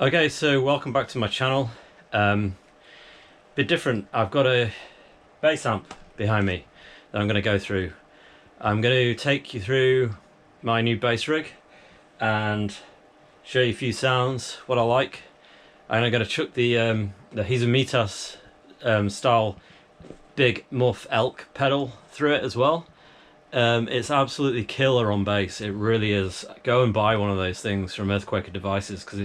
Okay, so welcome back to my channel. Bit different. I've got a bass amp behind me that I'm going to go through. I'm going to take you through my new bass rig and show you a few sounds, what I like. I'm going to chuck the Hizumitas style big muff elk pedal through it as well. It's absolutely killer on bass. It really is. Go and buy one of those things from Earthquaker Devices because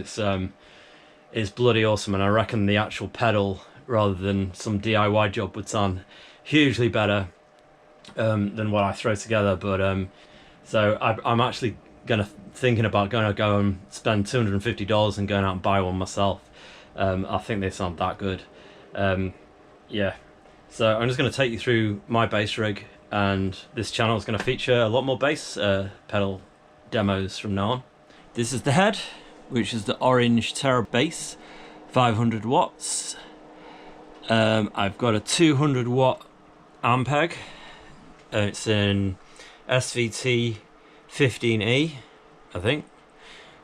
it's bloody awesome, and I reckon the actual pedal rather than some DIY job would sound hugely better than what I throw together. But so I'm actually thinking about going to go and spend $250 and going out and buy one myself. I think they sound that good. Yeah, so I'm just going to take you through my bass rig, and this channel is going to feature a lot more bass pedal demos from now on. This is the head, which is the orange Terra bass, 500 watts. I've got a 200 watt Ampeg. It's in SVT 15E, I think,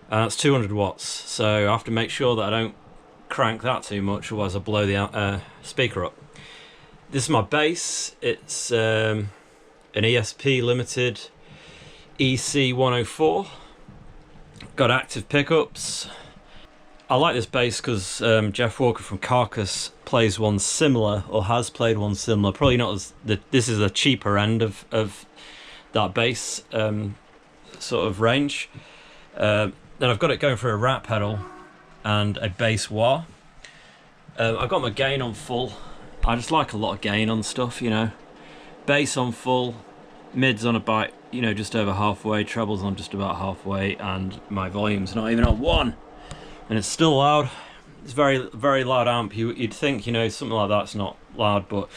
and that's 200 watts. So I have to make sure that I don't crank that too much, otherwise I'll blow the speaker up. This is my bass. It's an ESP limited EC104. Got active pickups. I like this bass because Jeff Walker from Carcass plays one similar, or has played one similar. Probably not as this is a cheaper end of that bass sort of range. Then I've got it going for a rat pedal and a bass wah. I've got my gain on full. I just like a lot of gain on stuff, you know. Bass on full, mids on about, you know, just over halfway, trebles on just about halfway, and my volume's not even on 1. And it's still loud. It's very, very loud amp. You'd think, you know, something like that's not loud, but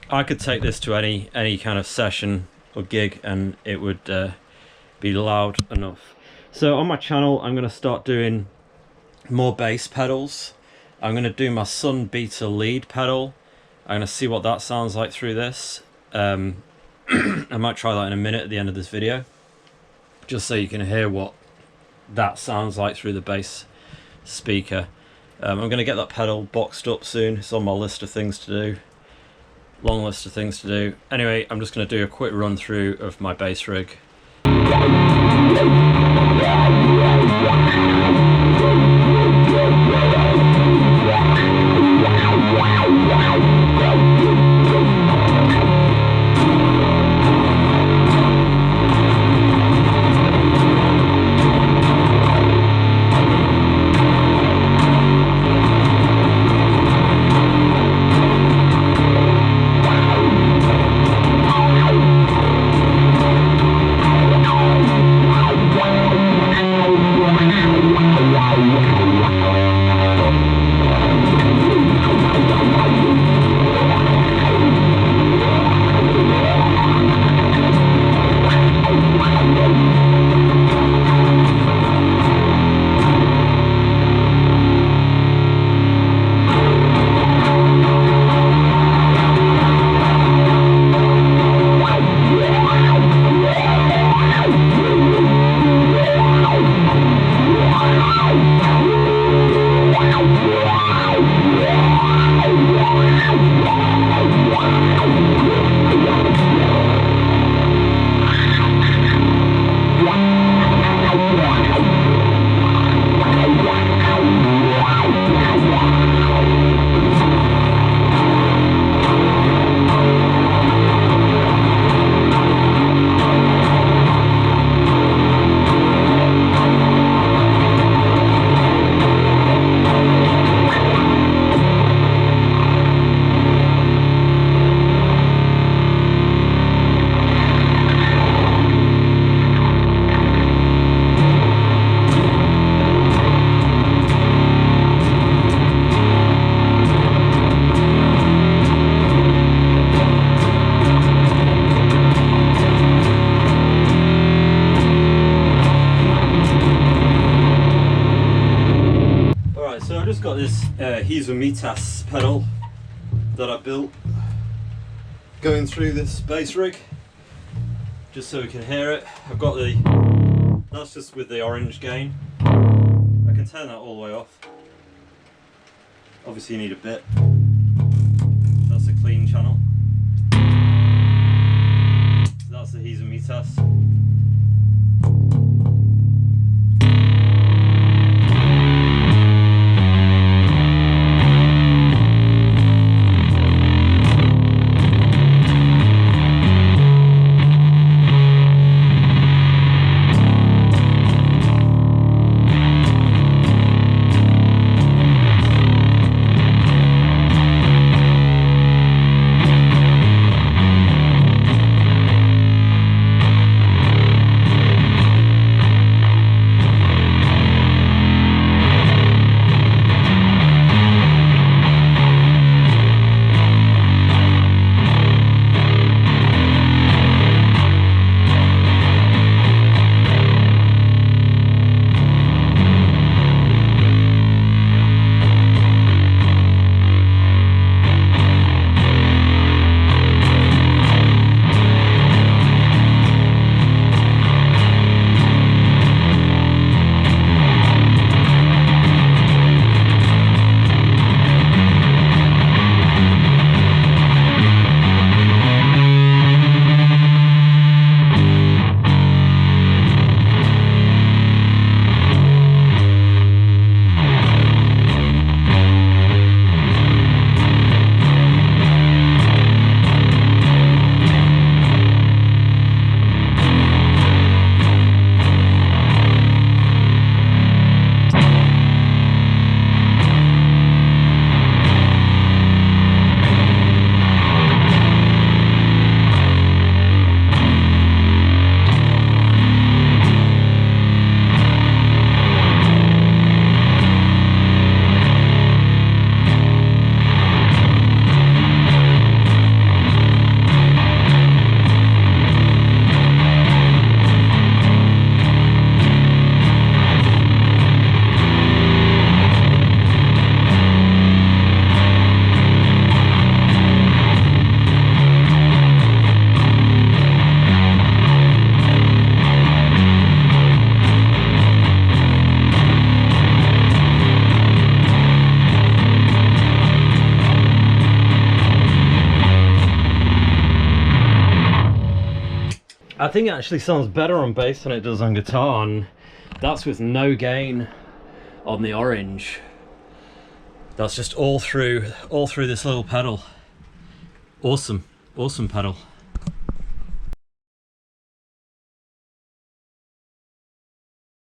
I could take this to any kind of session or gig and it would be loud enough. So on my channel, I'm going to start doing more bass pedals. I'm going to do my Sun Beta lead pedal. I'm going to see what that sounds like through this. I might try that in a minute at the end of this video, just so you can hear what that sounds like through the bass speaker. I'm going to get that pedal boxed up soon. It's on my list of things to do. Long list of things to do. Anyway, I'm just going to do a quick run through of my bass rig. Got this Hizumitas pedal that I built going through this bass rig, just so we can hear it. I've got that's just with the orange gain. I can turn that all the way off. Obviously you need a bit. That's a clean channel. That's the he's and me test. I think it actually sounds better on bass than it does on guitar, and that's with no gain on the orange. That's just all through this little pedal. Awesome pedal.